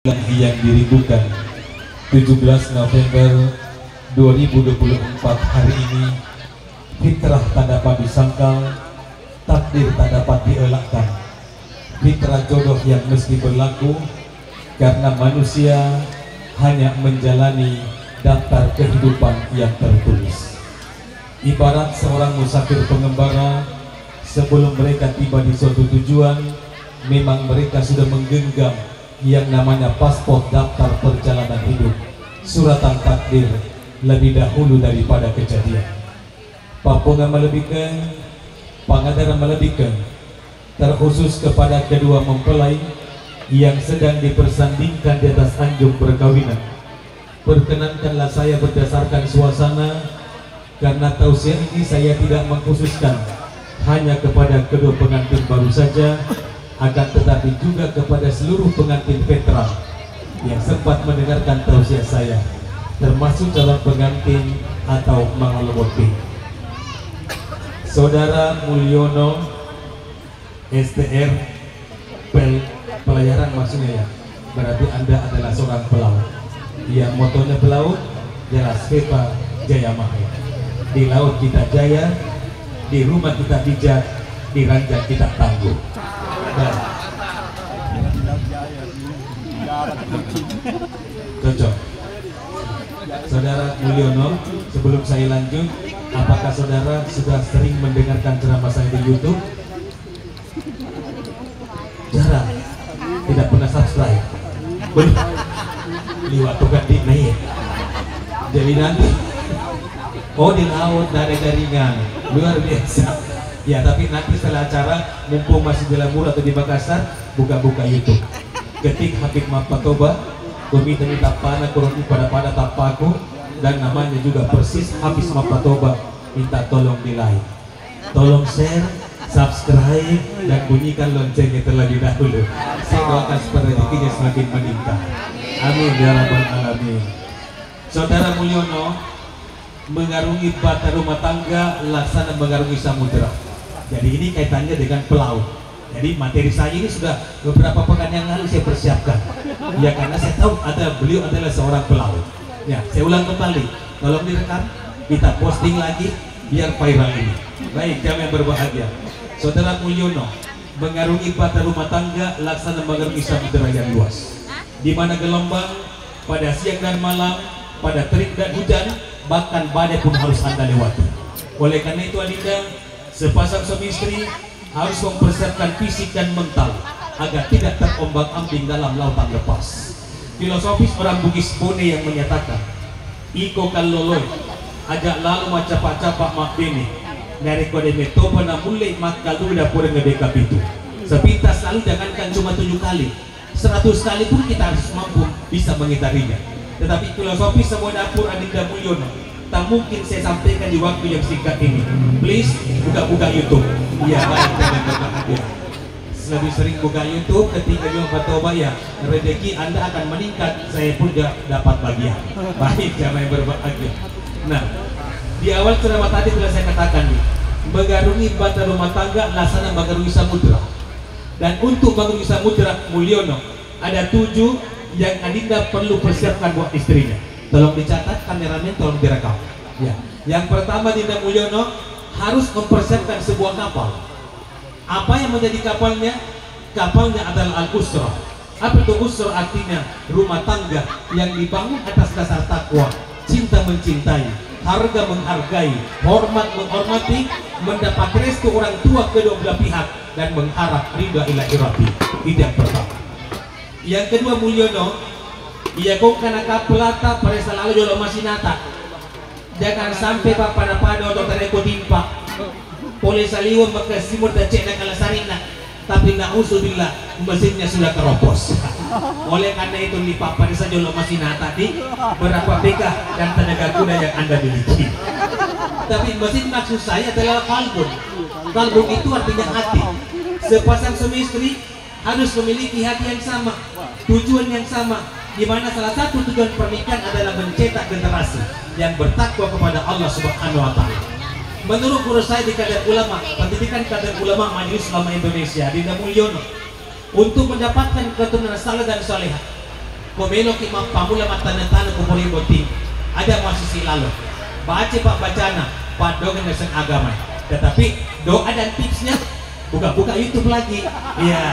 yang dirindukan 17 November 2024 hari ini, fitrah tak dapat disangkal, takdir tak dapat dielakkan, fitrah jodoh yang mesti berlaku karena manusia hanya menjalani daftar kehidupan yang tertulis. Ibarat seorang musafir pengembara, sebelum mereka tiba di suatu tujuan, memang mereka sudah menggenggam yang namanya paspor daftar perjalanan hidup, suratan takdir lebih dahulu daripada kejadian. Papungan melebihkan, Pangandaran melebihkan, terkhusus kepada kedua mempelai yang sedang dipersandingkan di atas anjung perkawinan. Perkenankanlah saya berdasarkan suasana, karena tausiah ini saya tidak mengkhususkan hanya kepada kedua pengantin baru saja, akan tetapi juga kepada seluruh pengantin veteran yang sempat mendengarkan tausiah saya, termasuk calon pengantin atau mangaloboti. Saudara Mulyono STR pelayaran maksudnya ya, berarti Anda adalah seorang pelaut. Ya, motonya pelaut, jelas Veva Jaya Mahya. Di laut kita jaya, di rumah kita bijak, di ranjang kita tangguh. Dan cocok. Saudara Mulyono, sebelum saya lanjut, apakah saudara sudah sering mendengarkan ceramah saya di YouTube? Jarang. Tidak pernah subscribe. Liwat tukang di naik. Jadi nanti, oh di laut dari jaringan, luar biasa. Ya, tapi nanti setelah acara, mumpung masih di Lambur atau di Makassar, buka-buka YouTube. Ketik Habib Mapatoba, kami minta panah kurang pada tapaku, dan namanya juga persis Habib Mapatoba, minta tolong di like, tolong share, subscribe, dan bunyikan loncengnya terlebih dahulu. Saya doakan supaya rezekinya semakin meningkat. Amin ya rabbal alamin. Saudara Mulyono, mengarungi bata rumah tangga laksana mengarungi samudera. Jadi ini kaitannya dengan pelaut. Jadi materi saya ini sudah beberapa pekan yang lalu saya persiapkan. Ya, karena saya tahu beliau adalah seorang pelaut. Ya, saya ulang kembali. Tolong direkam, kita posting lagi biar viral ini. Baik, jamaah yang berbahagia. Saudara Mulyono, mengarungi bata rumah tangga laksana mengarungi samudera yang luas, di mana gelombang pada siang dan malam, pada terik dan hujan, bahkan badai pun harus Anda lewati. Oleh karena itu adinda, sepasang suami istri harus mempersiapkan fisik dan mental agar tidak terombang-ambing dalam lautan lepas. Filosofis orang Bugis Bone yang menyatakan, iko kaloloy agak lalu macapak-capak mak bene dari kode metopa na mulai mak kalu dapur ngebeka itu. Sepintas selalu jangankan cuma 7 kali, 100 kali pun kita harus mampu bisa mengitarinya. Tetapi filosofis semua dapur adinda Mulyono tak mungkin saya sampaikan di waktu yang singkat ini. Please buka-buka YouTube. Iya, baik, jangan berbahagia. Lebih sering buka YouTube ketika juga bertobat ya, rezeki Anda akan meningkat, saya pun dapat bagian. Baik, jangan yang berbahagia. Nah, di awal ceramah tadi telah saya katakan nih, mengarungi bata rumah tangga laksana mengarungi samudera. Dan untuk mengarungi samudera Mulyono ada 7 yang adinda perlu persiapkan buat istrinya. Tolong dicatat, kameramen tolong direkam. Ya. Yang pertama, Dinda Mulyono harus mempersiapkan sebuah kapal. Apa yang menjadi kapalnya? Kapalnya adalah al-usra. Apa itu usra? Artinya rumah tangga yang dibangun atas dasar takwa, cinta mencintai, harga menghargai, hormat menghormati, mendapat restu orang tua kedua belah pihak, dan mengharap ridha ilahi rabbi. Itu yang pertama. Yang kedua Mulyono, iya kok karena kapelata pada selalu jolo masih nata. Jangan sampai pada untuk tereko timpa. Boleh saliwa maka simur dan cek nak alasarina. Tapi na'udzubillah mesinnya sudah keropos. Oleh karena itu lipat pada saja jolo masih nata di berapa BK dan tenaga kuda yang Anda miliki. Tapi mesin maksud saya adalah kalbun. Kalbun itu artinya hati. Sepasang suami istri harus memiliki hati yang sama, tujuan yang sama, di mana salah satu tujuan pernikahan adalah mencetak generasi yang bertakwa kepada Allah Subhanahu wa Ta'ala. Menurut guru saya di Kadar Ulama, pendidikan Kadar Ulama Majelis Ulama Indonesia, Dinda Mulyono, untuk mendapatkan keturunan saleh dan salehah, komelo ki pamula matana-tana ko pori boti ada masih lalu baca pak bacana pak dogen dasar agama tetapi doa dan tipsnya buka-buka YouTube lagi ya.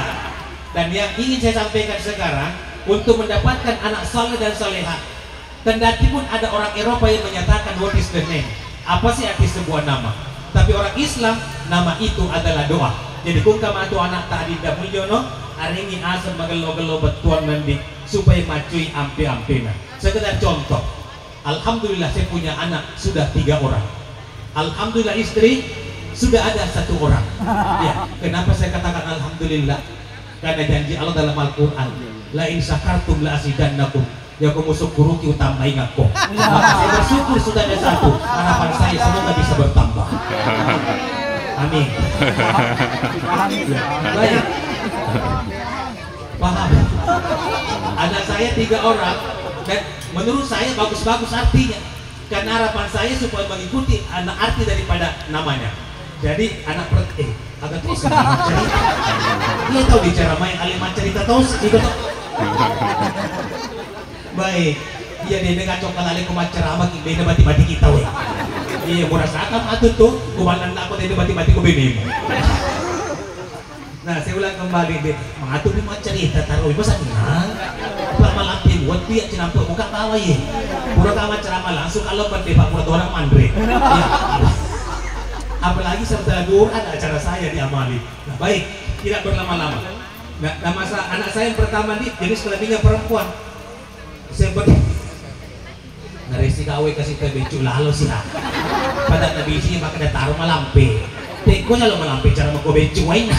Dan yang ingin saya sampaikan sekarang untuk mendapatkan anak saleh dan saleha, kendati pun ada orang Eropa yang menyatakan what is the name, apa sih arti sebuah nama, tapi orang Islam nama itu adalah doa. Jadi kung kamatu anak tadi dah mulyono aringi asam magelo-gelo betuan mandi supaya macui ampe-ampena. Sekedar contoh, alhamdulillah saya punya anak sudah 3 orang. Alhamdulillah istri sudah ada 1 orang. Ya, kenapa saya katakan alhamdulillah? Karena janji Allah dalam Al-Quran, la in syakartum la azidannakum, ya kamu syukuruki utambain aku. Maka saya bersyukur sudah ada 1, harapan saya semoga bisa bertambah. Amin. Baik. Paham? Anak saya 3 orang dan menurut saya bagus-bagus artinya. Karena harapan saya supaya mengikuti anak arti daripada namanya. Jadi anak agak terus cerita. Dia tahu bicara main alimat cerita terus ikut. Baik. Iya dia dengar cokal alih kumat ceramah kita bati-bati kita weh. Iya merasakan atau tuh kumanan aku tadi bati-bati ku binimu. Nah saya ulang kembali deh. Mengatur lima cerita taruh ibu senang. Lama lampi buat dia ceramah buka tawa ya. Pura kawan ceramah langsung kalau berdebat pura orang mandre. Apalagi sebentar lagi ada acara saya diamali. Nah baik, tidak berlama-lama. Nah masa anak saya yang pertama nih jenis kelaminnya perempuan. Saya narisi kawe kasih ke becu lalu sih lah. Pada nabi sih maka ada taruh malampe. Tekonya lo malampe cara mau becu wain.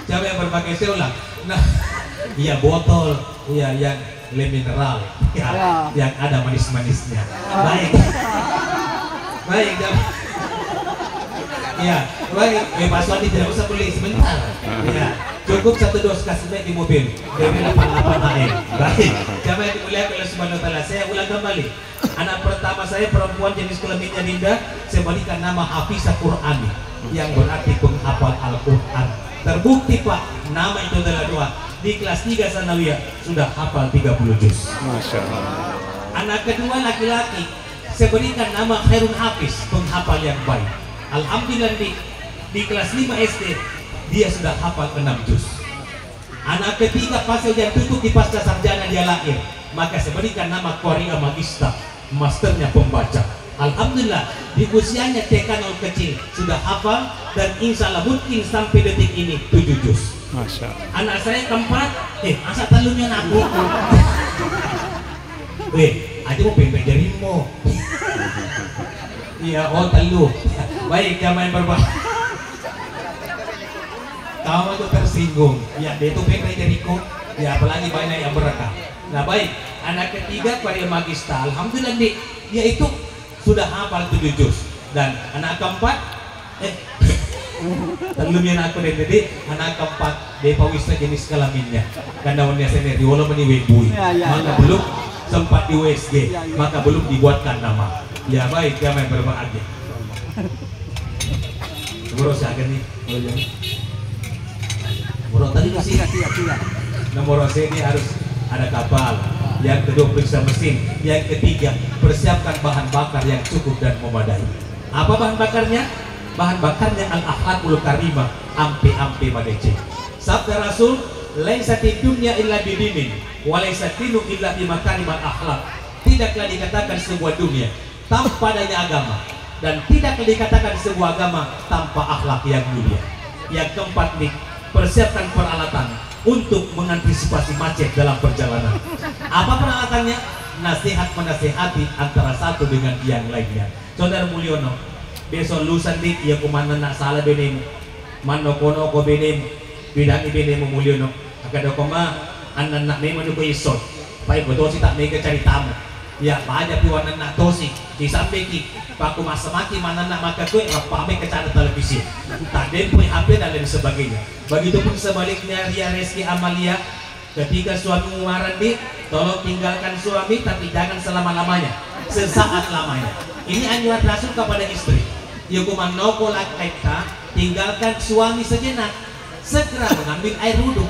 Coba yang berbagai saya ulang. Nah, iya botol, iya yang le mineral, ya, yang ada manis-manisnya. Baik, baik. Ya, baik. Pak Suwandi tidak usah beli sebentar. Ya, cukup 1 dos kasih baik di mobil. DP 88 AM. Baik. Jamaah yang dimuliakan oleh Subhanahu wa taala. Saya ulang kembali. Anak pertama saya perempuan jenis kelaminnya Dinda. Saya berikan nama Hafizah Qur'ani yang berarti penghafal Al-Qur'an. Terbukti Pak, nama itu adalah doa. Di kelas 3 sanawiyah sudah hafal 30 juz. Masya Allah. Anak kedua laki-laki. Saya berikan nama Khairun Hafiz, penghafal yang baik. Alhamdulillah di kelas 5 SD dia sudah hafal 6 juz. Anak ketiga pas ujian tutup di pasca sarjana dia lahir, maka saya berikan nama Qaria Magista, masternya pembaca. Alhamdulillah di usianya TK 0 kecil sudah hafal dan insya Allah mungkin sampai detik ini 7 juz. Masya Allah. Anak saya keempat, masa talunya aku. Aja mau pempek jarimu. Iya, oh telu. Baik, jamaah yang berbahagia. Kamu itu tersinggung. Ya, dia itu pempek jariku. Ya, apalagi banyak yang berekam. Nah, baik. Anak ketiga Qaria Magista. Alhamdulillah dia itu sudah hafal 7 juz. Dan anak keempat, telumnya aku deh. Jadi anak keempat dia pawisna jenis kelaminnya. Karena wanita senior di wala meniwebui. Maka belum sempat di USG, maka belum dibuatkan nama. Ya baik, jamaah yang berbahagia. Nomor saya nih, nomor tadi masih nomor saya ini harus ada kapal. Yang kedua periksa mesin. Yang ketiga persiapkan bahan bakar yang cukup dan memadai. Apa bahan bakarnya? Bahan bakarnya al-akhlaqul karimah, ampe-ampe madece. Sabda Rasul, laisa dunya illa bidinin, wa laisa dinu illa bimakarimal akhlaq. Tidaklah dikatakan sebuah dunia tanpa adanya agama, dan tidaklah dikatakan sebuah agama tanpa akhlak yang mulia. Yang keempat nih, persiapkan peralatan untuk mengantisipasi macet dalam perjalanan. Apa peralatannya? Nasihat menasihati antara satu dengan yang lainnya. Saudara Mulyono, besok lusa dik ya kumana nak salah benim, mano kono ko benim, bidang benim Mulyono. Agak koma anak nak memang ko isot, pai betul sih tak mega cari tamu. Ya banyak piwanan nak tosi di samping paku masamaki mana nak maka kue rapame ke cara televisi tak dempui HP dan lain sebagainya. Begitupun sebaliknya Ria Reski Amalia, ketika suami Marandi, tolong tinggalkan suami tapi jangan selama-lamanya, sesaat lamanya. Ini anjuran Rasul kepada istri. Yukuman noko lakaita, tinggalkan suami sejenak, segera mengambil air wudhu.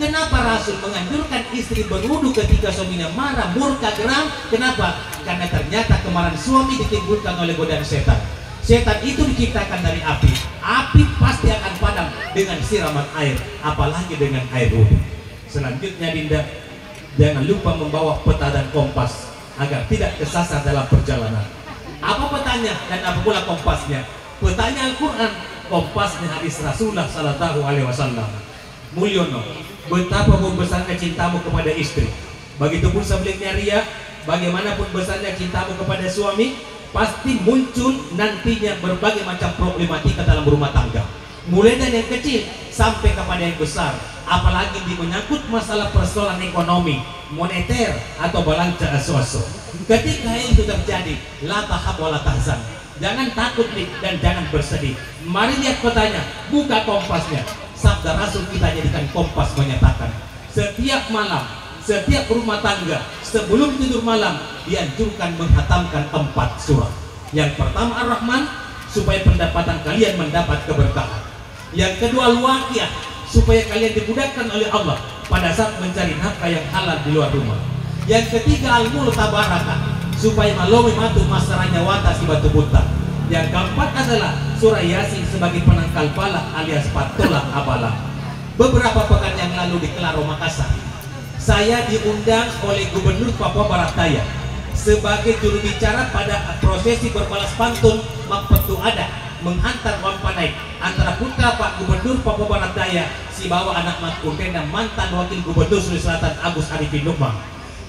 Kenapa Rasul menganjurkan istri berwudu ketika suaminya marah, murka, geram? Kenapa? Karena ternyata kemarahan suami ditimbulkan oleh godaan setan. Setan itu diciptakan dari api. Api pasti akan padam dengan siraman air, apalagi dengan air wudu. Selanjutnya Dinda, jangan lupa membawa peta dan kompas agar tidak kesasar dalam perjalanan. Apa petanya dan apa pula kompasnya? Petanya Al-Quran, kompasnya hadis Rasulullah Sallallahu Alaihi Wasallam. Mulyono, betapa besarnya cintamu kepada istri. Begitupun sebaliknya Ria, bagaimanapun besarnya cintamu kepada suami, pasti muncul nantinya berbagai macam problematika dalam rumah tangga. Mulai dari yang kecil sampai kepada yang besar, apalagi di menyangkut masalah persoalan ekonomi, moneter atau belanja aso-aso. Ketika itu terjadi, la tahab wa la tahzan. Jangan takut dan jangan bersedih. Mari lihat petanya, buka kompasnya. Sabda Rasul kita jadikan kompas menyatakan, setiap malam, setiap rumah tangga sebelum tidur malam dianjurkan menghatamkan 4 surah. Yang pertama Ar-Rahman, supaya pendapatan kalian mendapat keberkahan. Yang kedua Al-Waqiah, supaya kalian dimudahkan oleh Allah pada saat mencari nafkah yang halal di luar rumah. Yang ketiga Al-Mulk Tabaraka, supaya melalui matu masaranya wata si batu buta. Yang keempat adalah surah Yasin sebagai penangkal bala alias patulah abala. Beberapa pekan yang lalu di Kelaro Makassar, saya diundang oleh Gubernur Papua Barat Daya sebagai juru bicara pada prosesi berbalas pantun Mampetu Ada menghantar wampanai antara putra Pak Gubernur Papua Barat Daya si bawa anak Makun dan mantan Wakil Gubernur Sulawesi Selatan Agus Arifin Nukmang.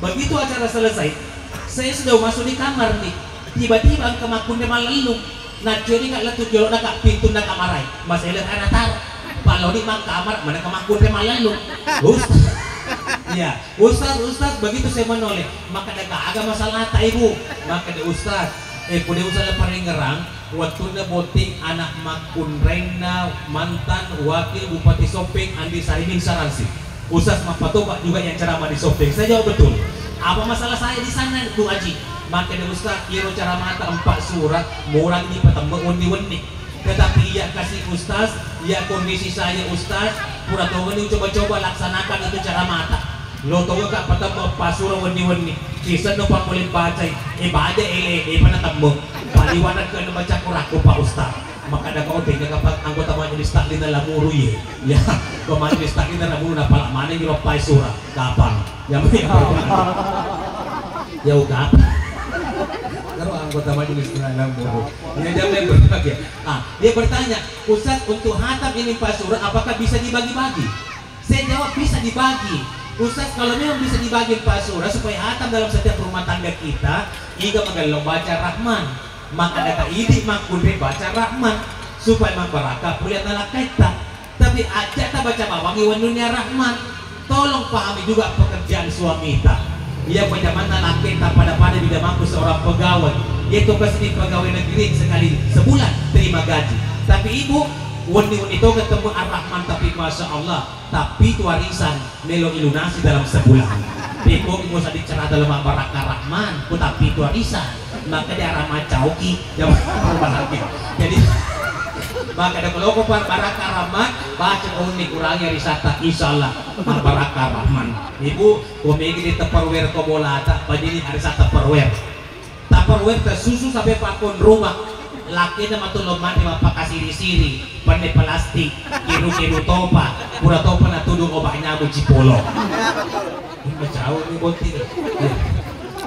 Begitu acara selesai, saya sudah masuk di kamar nih, tiba-tiba ke Makun malalung nah jadi nggak letup jolok nak pintu nak kamarai mas elek anak tar kalau di kamar mana ke Makun malalung ya Ustaz begitu saya menoleh maka agak masalah tak ibu maka di Ustaz punya Ustaz paling ngerang waktu na boting anak Makun Rena mantan wakil Bupati Sopeng Andi Sarimin Saransi Ustaz Mapatoba juga yang ceramah di Sopeng. Saya jawab betul. Apa masalah saya di sana Bu Haji? Maka ada Ustaz kira cara mata 4 surat murang di petamba undi-undi. Tetapi ia kasih Ustaz, ya kondisi saya Ustaz, pura tahu ini coba-coba laksanakan itu cara mata. Lo tahu gak petamba 4 surat undi-undi. Sisa no pak boleh baca, baca mana temu. Paliwanag ka na baca kurako Pak Ustaz. Maka ada kau tinggal kapag anggota majelis taklim na lamuru ya kau majelis taklim na lamuru na pala mana yung ropay surah kapan ya udah kalau anggota majelis na lamuru ya jangan berbagi dia bertanya Ustaz untuk hatam ini Pak surah apakah bisa dibagi-bagi? Saya jawab bisa dibagi Ustaz kalau memang bisa dibagi Pak surah supaya hatam dalam setiap rumah tangga kita jika magalong baca Rahman maka ada ide Makun baca Rahman supaya membarakah pulihat nalakaita tapi aja tak baca bawangi wanunya Rahman tolong pahami juga pekerjaan suami kita ia zaman nalakaita pada tidak mampu seorang pegawai yaitu pasti pegawai negeri sekali sebulan terima gaji tapi ibu wani-wani itu ketemu Ar-Rahman tapi Masya Allah tapi itu warisan melo ilunasi dalam sebulan Beko bisa dicerah dalam barakah Rahman tapi itu warisan maka dia ramah cauki jadi maka ada kalau kau barakah Rahman baca unik kurangnya risata insyaallah barakah Rahman ibu komegi di Tupperware kobolata pada ini risata Tupperware tersusu sampai pakon rumah laki nama tuh leman di bapak kasih siri pandai plastik kiru topa pura topa na tudung obah nyamuk cipolo ini jauh nih bonti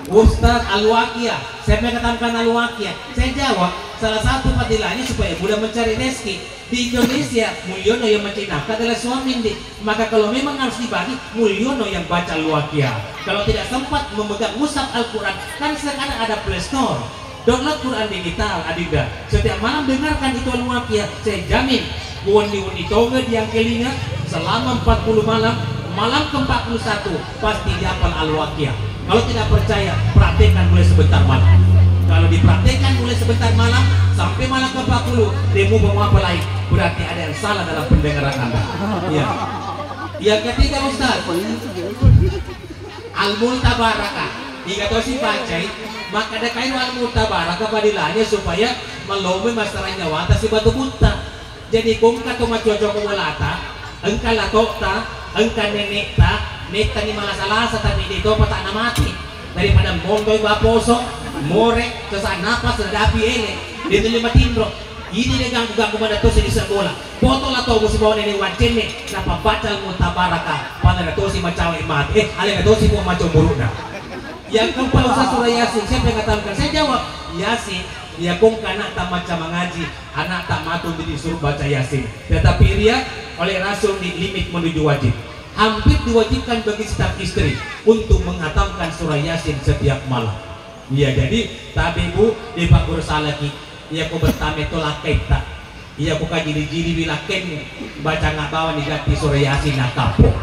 Ustaz Al-Waqiah, saya mengatakan Al-Waqiah. Saya jawab, salah satu fadilahnya supaya mudah mencari rezeki di Indonesia. Mulyono yang mencari nafkah adalah suami. Maka kalau memang harus dibagi, Mulyono yang baca Al-Waqiah. Kalau tidak sempat memegang mushaf Al-Quran, kan sekarang ada Play Store. Download Quran digital, Adinda. Setiap malam dengarkan itu Al-Waqiah. Saya jamin, woni-woni toga yang kelinga selama 40 malam, malam ke-41 pasti dihafal Al-Waqiah. Kalau tidak percaya, praktekkan mulai sebentar malam. Kalau dipraktekkan mulai sebentar malam sampai malam ke-40, demo bawa apa lain? Berarti ada yang salah dalam pendengaran Anda. Ya. Yang ketiga Ustaz, Al-Mulk Tabaraka. Jika kau si bacai, maka ada kain Al-Mulk Tabaraka padilahnya supaya melomi masalahnya wata si batu buta. Jadi kung kato macuaco kumulata, engkala tokta engkan nenek ni malah salah tadi dito patak na mati daripada mondoy baposo more sesak napas nadapi ele dito lima tindro ini dia ganggu mana tu di sekolah foto lah tau musim bawa nenek wancen nih napa bacal mutabaraka pada tu si macam imat ale tu si mau macam burukna yang kepala usah surah Yasin siapa yang katakan saya jawab Yasin ya kong anak tak macam mengaji anak tak matun disuruh baca Yasin tetapi ria oleh Rasul di limit menuju wajib hampir diwajibkan bagi setiap istri untuk menghatamkan surah Yasin setiap malam ya jadi tapi bu di Pak Guru Salaki ya ku bertame tolak kita iya buka jiri-jiri wilaken baca nggak bawa digati surah Yasin nak kapok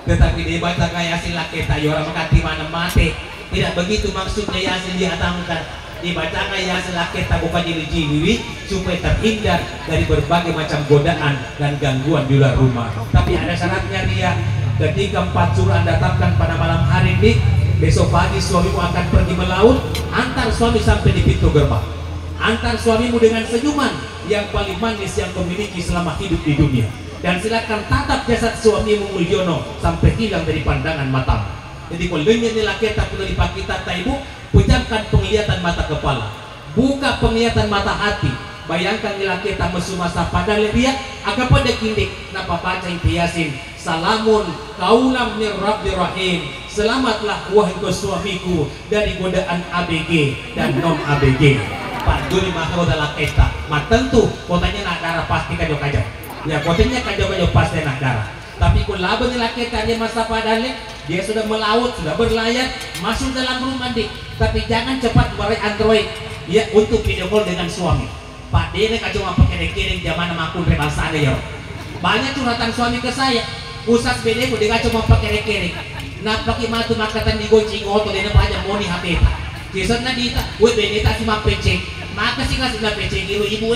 tetapi dia baca kayak Yasin laketa ya orang mengganti mana mati tidak begitu maksudnya Yasin dihatamkan dibaca kayak Yasin laketa buka jiri-jiri supaya terhindar dari berbagai macam godaan dan gangguan di luar rumah tapi ada syaratnya dia ketika 4 surah Anda datangkan pada malam hari ini besok pagi suamimu akan pergi melaut antar suami sampai di pintu gerbang antar suamimu dengan senyuman yang paling manis yang memiliki selama hidup di dunia dan silakan tatap jasad suamimu Mulyono sampai hilang dari pandangan matamu jadi kalau ini laki tak perlu dipakai tata ibu pejamkan penglihatan mata kepala buka penglihatan mata hati bayangkan laki tak mesumasa pada dia agak pada kindik napa baca Yasin salamun kaulam mir rabbir rahim selamatlah wahai suamiku dari godaan ABG dan non ABG Pak Juni mahal laki tak mak tentu kotanya nak darah pasti kajau kajau ya kotanya kajau pasti nak darah tapi kalau laban laki tak dia masa padale dia sudah melaut sudah berlayar masuk dalam rumah dik tapi jangan cepat meraih Android ya untuk video call dengan suami Pak Dene kacau apa kering-kering zaman makun rebasa ada ya banyak curhatan suami ke saya usas bede ko dia kacau apa kering-kering napaki matu makatan di goncing oto dia apa aja moni HP kisah na dita we bede ta si mapeceng maka sih kasih na peceng ibu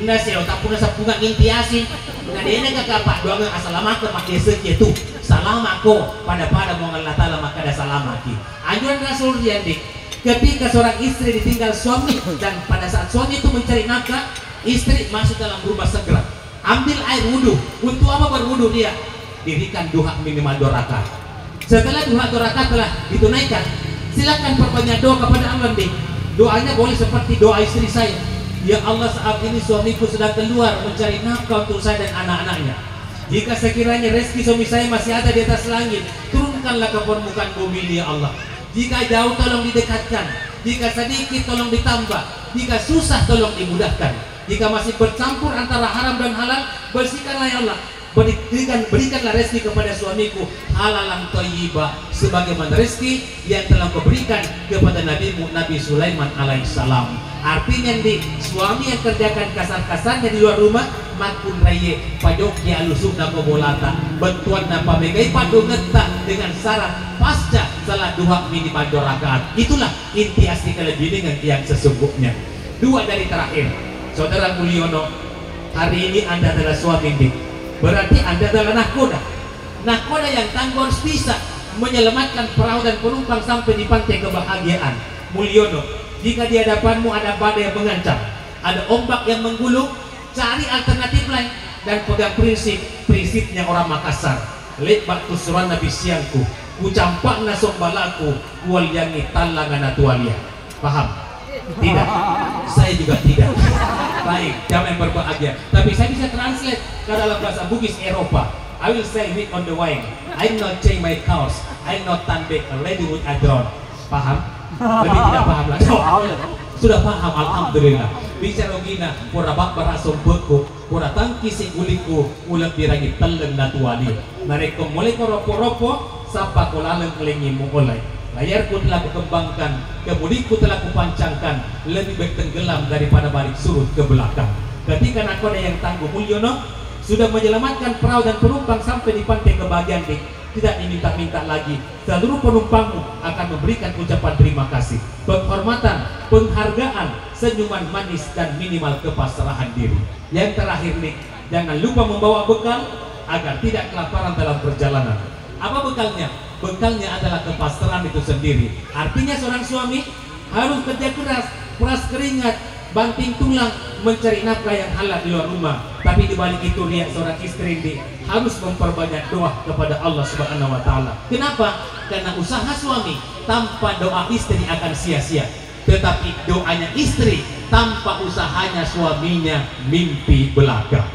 nda sih tak puna sa punga Yasin na dene kakapa doang assalamualaikum pakai sekitu salam aku pada mau Allah Ta'ala maka ada salam lagi anjuran Rasul Riandik ketika seorang istri ditinggal suami dan pada saat suami itu mencari nafkah istri masuk dalam rumah segera ambil air wudhu untuk apa berwudhu dia dirikan duha minimal 2 rakaat setelah duha 2 rakaat telah ditunaikan silakan perbanyak doa kepada Allah nih doanya boleh seperti doa istri saya ya Allah saat ini suamiku sedang keluar mencari nafkah untuk saya dan anak-anaknya jika sekiranya rezeki suami saya masih ada di atas langit turunkanlah ke permukaan bumi ini ya Allah jika jauh tolong didekatkan jika sedikit tolong ditambah jika susah tolong dimudahkan jika masih bercampur antara haram dan halal bersihkanlah ya Allah berikanlah rezeki kepada suamiku halalan thayyibah sebagaimana rezeki yang telah kau berikan kepada Nabi Sulaiman alaihissalam artinya di suami yang kerjakan kasar-kasarnya di luar rumah makun raye pajoki alusuk na bolata bantuan na pamegai padu ngetak dengan syarat pasca salah duha minimal 2 rakaat itulah inti asli kelebihan yang sesungguhnya 2 dari terakhir saudara Mulyono hari ini Anda adalah suami dik berarti Anda adalah nahkoda yang tangguh harus bisa menyelamatkan perahu dan penumpang sampai di pantai kebahagiaan Mulyono jika di hadapanmu ada badai yang mengancam ada ombak yang menggulung cari alternatif lain dan pegang prinsipnya orang Makassar lebat tusuran Nabi siangku ucampak nasok balaku wal yangi talangan atualia paham? Tidak saya juga tidak baik jangan berbahagia tapi saya bisa translate ke dalam bahasa Bugis Eropa I will say it on the wine I'm not change my cows I'm not turn back ready with a drone paham? Lebih tidak paham lagi sudah paham alhamdulillah bicara gina pura bak barasong beku pura tangki si uliku ulat diragi teleng natuali mereka mulai koropo-ropo sampai kolaleng kelengi mulai layarku telah kukembangkan kemudiku telah kupancangkan lebih baik tenggelam daripada balik surut ke belakang ketika nakoda yang tangguh Mulyono sudah menyelamatkan perahu dan penumpang sampai di pantai kebahagiaan tidak diminta-minta lagi seluruh penumpangmu akan memberikan ucapan terima kasih penghormatan, penghargaan, senyuman manis dan minimal kepasrahan diri yang terakhir nih jangan lupa membawa bekal agar tidak kelaparan dalam perjalanan apa bekalnya? Bekalnya adalah kepasrahan itu sendiri artinya seorang suami harus kerja keras peras keringat banting tulang mencari nafkah yang halal di luar rumah, tapi di balik itu lihat seorang istri ini harus memperbanyak doa kepada Allah Subhanahu wa taala. Kenapa? Karena usaha suami tanpa doa istri akan sia-sia, tetapi doanya istri tanpa usahanya suaminya mimpi belaka.